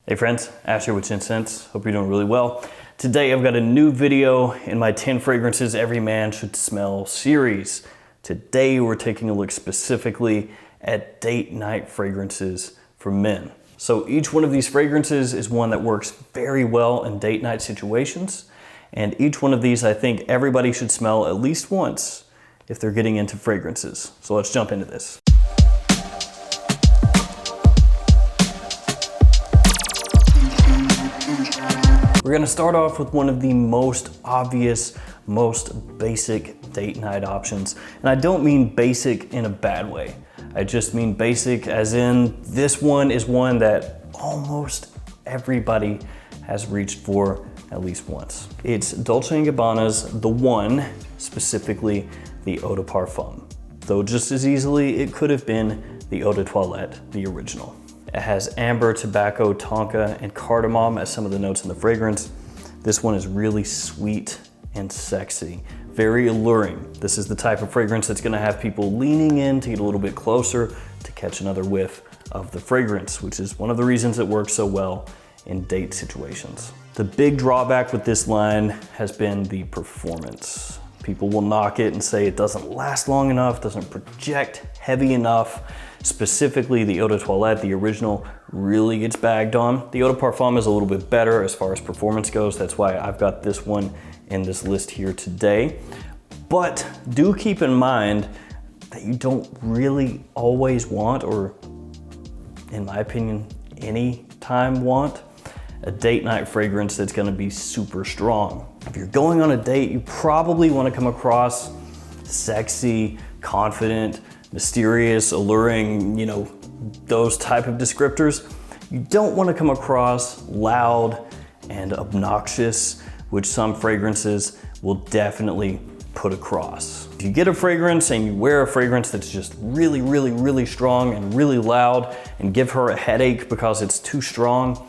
Hey friends, Ash here with Gents. Hope you're doing really well. Today I've got a new video in my 10 fragrances every man should smell series. Today we're taking a look specifically at date night fragrances for men. So each one of these fragrances is one that works very well in date night situations. And each one of these I think everybody should smell at least once if they're getting into fragrances. So let's jump into this. We're gonna start off with one of the most obvious, most basic date night options. And I don't mean basic in a bad way. I just mean basic as in this one is one that almost everybody has reached for at least once. It's Dolce Gabbana's The One, specifically the Eau de Parfum. Though just as easily, it could have been the Eau de Toilette, the original. It has amber, tobacco, tonka, and cardamom as some of the notes in the fragrance. This one is really sweet and sexy, very alluring. This is the type of fragrance that's gonna have people leaning in to get a little bit closer to catch another whiff of the fragrance, which is one of the reasons it works so well in date situations. The big drawback with this line has been the performance. People will knock it and say it doesn't last long enough, doesn't project heavy enough. Specifically, the Eau de Toilette, the original, really gets bagged on. The Eau de Parfum is a little bit better as far as performance goes. That's why I've got this one in this list here today. But do keep in mind that you don't really always want, or in my opinion, any time want, a date night fragrance that's gonna be super strong. If you're going on a date, you probably wanna come across sexy, confident, mysterious, alluring, those type of descriptors. You don't want to come across loud and obnoxious, which some fragrances will definitely put across. If you get a fragrance and you wear a fragrance that's just really, really, really strong and really loud and give her a headache because it's too strong,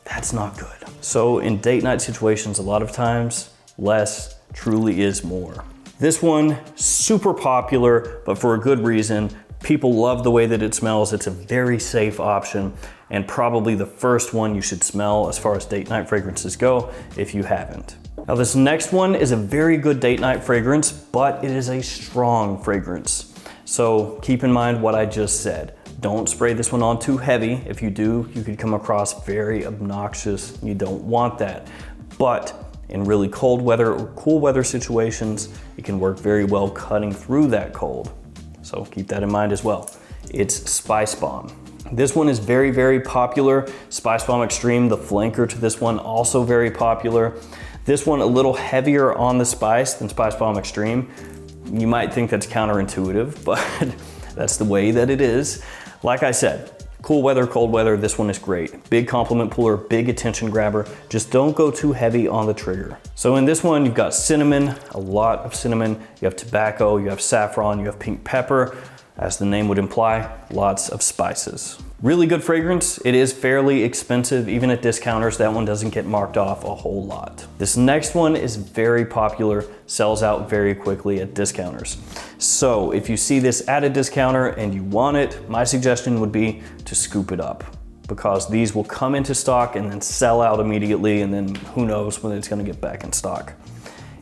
that's not good. So in date night situations, a lot of times, less truly is more. This one, super popular, but for a good reason. People love the way that it smells. It's a very safe option and probably the first one you should smell as far as date night fragrances go if you haven't. Now this next one is a very good date night fragrance, but it is a strong fragrance. So keep in mind what I just said. Don't spray this one on too heavy. If you do, you could come across very obnoxious. You don't want that. But in really cold weather or cool weather situations, it can work very well cutting through that cold. So keep that in mind as well. It's Spice Bomb. This one is very, very popular. Spice Bomb Extreme, the flanker to this one, also very popular. This one a little heavier on the spice than Spice Bomb Extreme. You might think that's counterintuitive, but that's the way that it is. Like I said, cool weather, cold weather, this one is great. Big compliment puller, big attention grabber. Just don't go too heavy on the trigger. So in this one, you've got cinnamon, a lot of cinnamon. You have tobacco, you have saffron, you have pink pepper. As the name would imply, lots of spices. Really good fragrance. It is fairly expensive, even at discounters. That one doesn't get marked off a whole lot. This next one is very popular, sells out very quickly at discounters. So if you see this at a discounter and you want it, my suggestion would be to scoop it up, because these will come into stock and then sell out immediately, and then who knows when it's gonna get back in stock.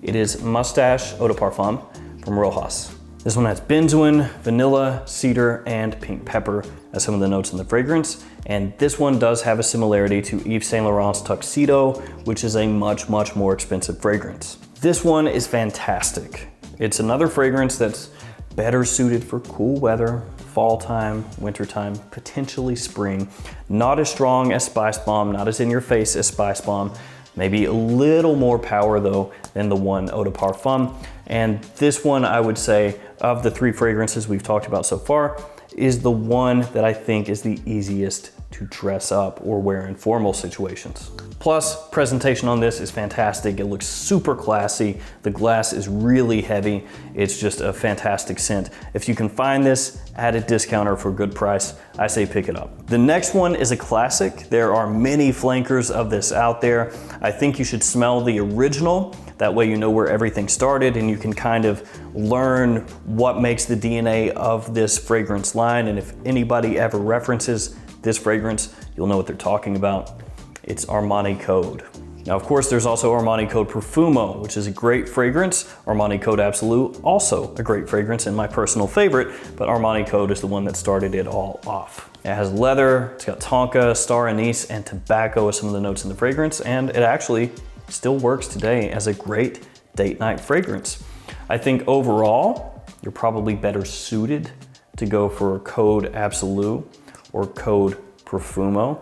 It is Mustache Eau de Parfum from Rojas. This one has benzoin, vanilla, cedar, and pink pepper as some of the notes in the fragrance. And this one does have a similarity to Yves Saint Laurent's Tuxedo, which is a much, much more expensive fragrance. This one is fantastic. It's another fragrance that's better suited for cool weather, fall time, winter time, potentially spring. Not as strong as Spice Bomb, not as in your face as Spice Bomb. Maybe a little more power though than the one Eau de Parfum. And this one, I would say, of the three fragrances we've talked about so far, is the one that I think is the easiest to dress up or wear in formal situations. Plus, presentation on this is fantastic. It looks super classy. The glass is really heavy. It's just a fantastic scent. If you can find this at a discounter for a good price, I say pick it up. The next one is a classic. There are many flankers of this out there. I think you should smell the original. That way you know where everything started and you can kind of learn what makes the DNA of this fragrance line. And if anybody ever references this fragrance, you'll know what they're talking about. It's Armani Code. Now, of course, there's also Armani Code Profumo, which is a great fragrance. Armani Code Absolute, also a great fragrance and my personal favorite, but Armani Code is the one that started it all off. It has leather, it's got tonka, star anise, and tobacco as some of the notes in the fragrance, and it actually still works today as a great date night fragrance. I think overall, you're probably better suited to go for Code Absolute or Code Profumo,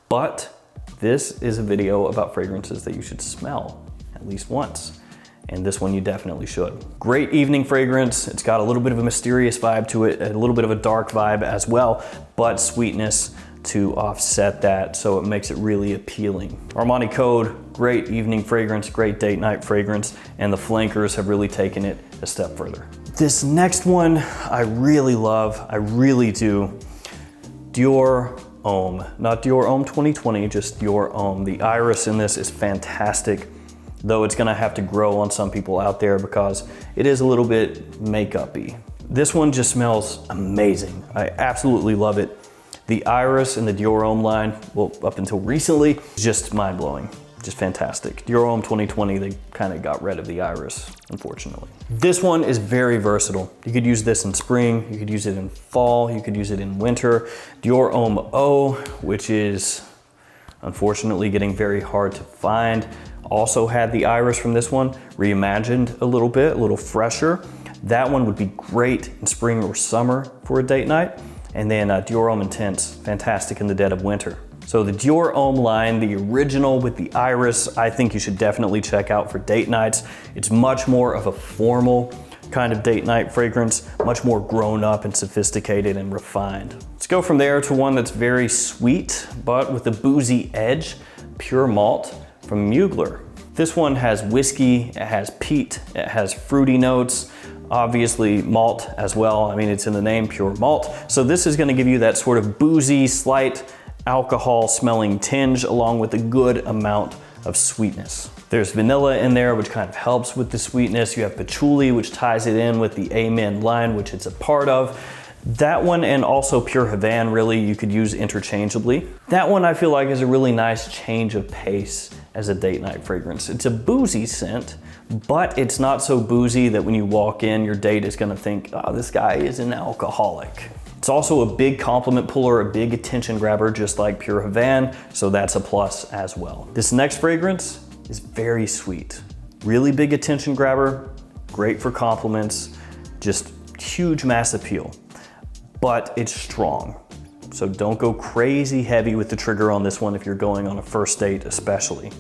but this is a video about fragrances that you should smell at least once. And this one you definitely should. Great evening fragrance. It's got a little bit of a mysterious vibe to it, a little bit of a dark vibe as well, but sweetness to offset that, so it makes it really appealing. Armani Code, great evening fragrance, great date night fragrance, and the flankers have really taken it a step further. This next one I really love, I really do. Dior Homme, not Dior Homme 2020, just Dior Homme. The iris in this is fantastic, though it's gonna have to grow on some people out there because it is a little bit makeup-y. This one just smells amazing. I absolutely love it. The iris in the Dior Homme line, well, up until recently, just mind-blowing. Just fantastic. Dior Homme 2020, they kind of got rid of the iris, unfortunately. This one is very versatile. You could use this in spring, you could use it in fall, you could use it in winter. Dior Homme O, which is unfortunately getting very hard to find, also had the iris from this one, reimagined a little bit, a little fresher. That one would be great in spring or summer for a date night. And then Dior Homme Intense, fantastic in the dead of winter. So the Dior Homme line, the original with the iris, I think you should definitely check out for date nights. It's much more of a formal kind of date night fragrance, much more grown up and sophisticated and refined. Let's go from there to one that's very sweet, but with a boozy edge, Pure Malt from Mugler. This one has whiskey, it has peat, it has fruity notes, obviously malt as well. I mean, it's in the name, Pure Malt. So this is gonna give you that sort of boozy, slight alcohol smelling tinge along with a good amount of sweetness. There's vanilla in there, which kind of helps with the sweetness. You have patchouli, which ties it in with the Amen line, which it's a part of. That one and also Pure Havane, really, you could use interchangeably. That one I feel like is a really nice change of pace as a date night fragrance. It's a boozy scent, but it's not so boozy that when you walk in, your date is gonna think, oh, this guy is an alcoholic. It's also a big compliment puller, a big attention grabber, just like Pure Havane, so that's a plus as well. This next fragrance is very sweet. Really big attention grabber, great for compliments, just huge mass appeal, but it's strong. So don't go crazy heavy with the trigger on this one if you're going on a first date especially.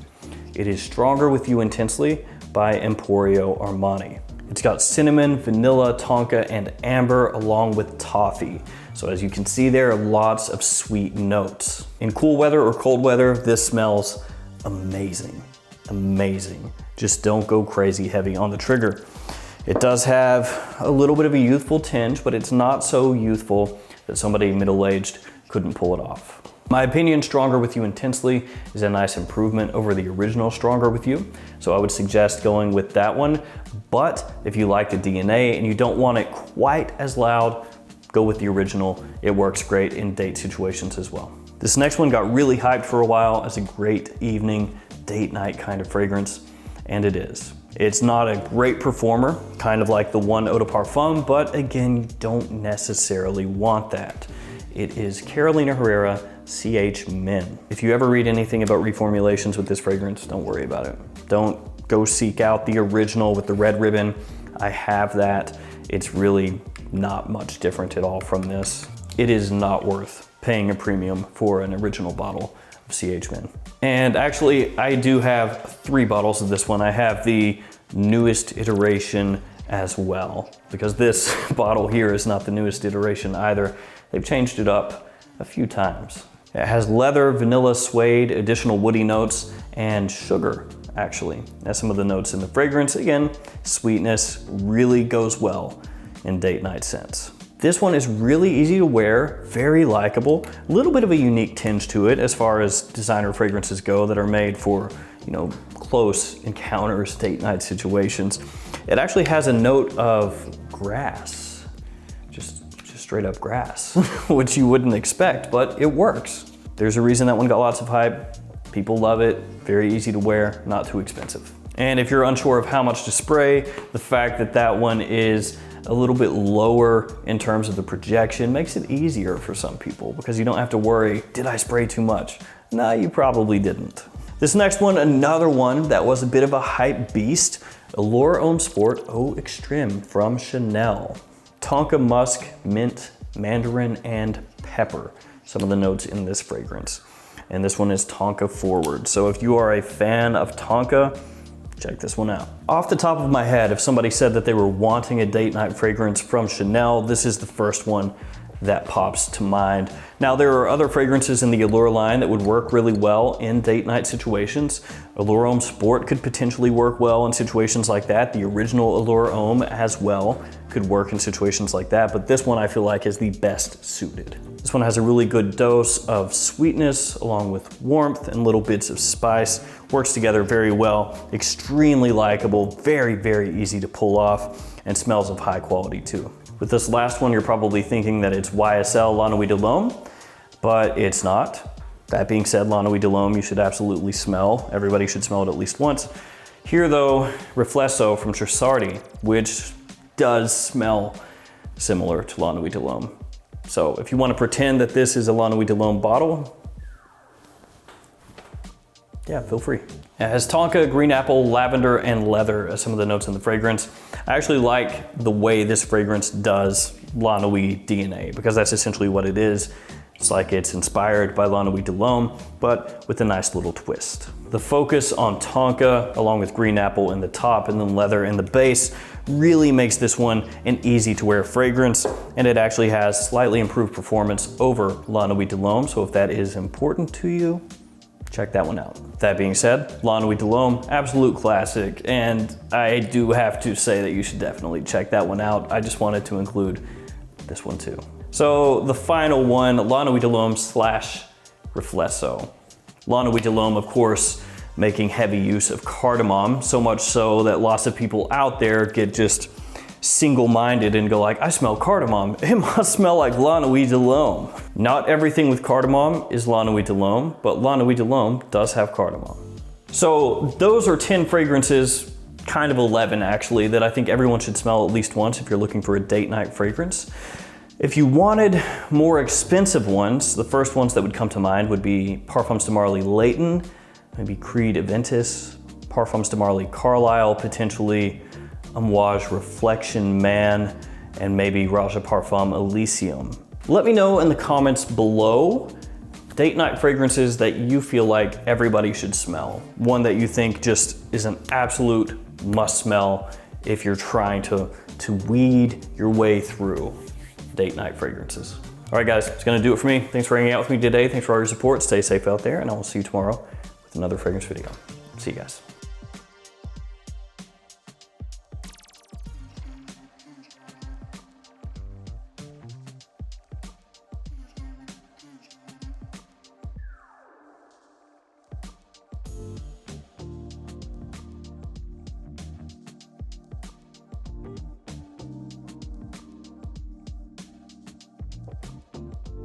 It is Stronger With You Intensely by Emporio Armani. It's got cinnamon, vanilla, tonka, and amber along with toffee. So as you can see there, lots of sweet notes. In cool weather or cold weather, this smells amazing, amazing. Just don't go crazy heavy on the trigger. It does have a little bit of a youthful tinge, but it's not so youthful that somebody middle-aged couldn't pull it off. My opinion, Stronger With You Intensely is a nice improvement over the original Stronger With You, so I would suggest going with that one. But if you like the DNA and you don't want it quite as loud, go with the original. It works great in date situations as well. This next one got really hyped for a while as a great evening, date night kind of fragrance, and it is. It's not a great performer, kind of like the one Eau de Parfum, but again, you don't necessarily want that. It is Carolina Herrera CH Men. If you ever read anything about reformulations with this fragrance, don't worry about it. Don't go seek out the original with the red ribbon. I have that. It's really not much different at all from this. It is not worth paying a premium for an original bottle of CH Men. And actually, I do have 3 bottles of this one. I have the newest iteration as well, because this bottle here is not the newest iteration either. They've changed it up a few times. It has leather, vanilla, suede, additional woody notes, and sugar, actually. That's some of the notes in the fragrance. Again, sweetness really goes well in date night scents. This one is really easy to wear, very likable, a little bit of a unique tinge to it as far as designer fragrances go that are made for, you know, close encounters, date night situations. It actually has a note of grass, just straight up grass, which you wouldn't expect, but it works. There's a reason that one got lots of hype. People love it, very easy to wear, not too expensive. And if you're unsure of how much to spray, the fact that that one is a little bit lower in terms of the projection makes it easier for some people because you don't have to worry, did I spray too much? No, you probably didn't. This next one, another one that was a bit of a hype beast, Allure Homme Sport Eau Extreme from Chanel. Tonka musk, mint, mandarin, and pepper. Some of the notes in this fragrance. And this one is Tonka forward. So if you are a fan of Tonka, check this one out. Off the top of my head, if somebody said that they were wanting a date night fragrance from Chanel, this is the first one that pops to mind. Now, there are other fragrances in the Allure line that would work really well in date night situations. Allure Homme Sport could potentially work well in situations like that. The original Allure Homme as well could work in situations like that, but this one I feel like is the best suited. This one has a really good dose of sweetness along with warmth and little bits of spice. Works together very well, extremely likable, very, very easy to pull off, and smells of high quality too. With this last one, you're probably thinking that it's YSL La Nuit de l'Homme, but it's not. That being said, La Nuit de l'Homme you should absolutely smell. Everybody should smell it at least once. Here though, Riflesso from Tresardi, which does smell similar to La Nuit de l'Homme. So if you want to pretend that this is a La Nuit de l'Homme bottle, yeah, feel free. It has tonka, green apple, lavender, and leather as some of the notes in the fragrance. I actually like the way this fragrance does La Nuit DNA because that's essentially what it is. It's like it's inspired by La Nuit de l'Homme, but with a nice little twist. The focus on tonka along with green apple in the top and then leather in the base really makes this one an easy to wear fragrance, and it actually has slightly improved performance over La Nuit de l'Homme, so if that is important to you, check that one out. That being said, La Nuit de l'Homme, absolute classic, and I do have to say that you should definitely check that one out. I just wanted to include this one too. So the final one, La Nuit de l'Homme slash Riflesso. La Nuit de l'Homme, of course, making heavy use of cardamom, so much so that lots of people out there get just single-minded and go like, I smell cardamom, it must smell like La Nuit de l'Homme. Not everything with cardamom is La Nuit de l'Homme, but La Nuit de l'Homme does have cardamom. So those are 10 fragrances, kind of 11 actually, that I think everyone should smell at least once if you're looking for a date night fragrance. If you wanted more expensive ones, the first ones that would come to mind would be Parfums de Marly Layton, maybe Creed Aventus, Parfums de Marly Carlisle, potentially Amouage Reflection Man, and maybe Raja Parfum Elysium. Let me know in the comments below date night fragrances that you feel like everybody should smell. One that you think just is an absolute must smell if you're trying to weed your way through date night fragrances. All right guys, it's gonna do it for me. Thanks for hanging out with me today. Thanks for all your support. Stay safe out there, and I will see you tomorrow with another fragrance video. See you guys.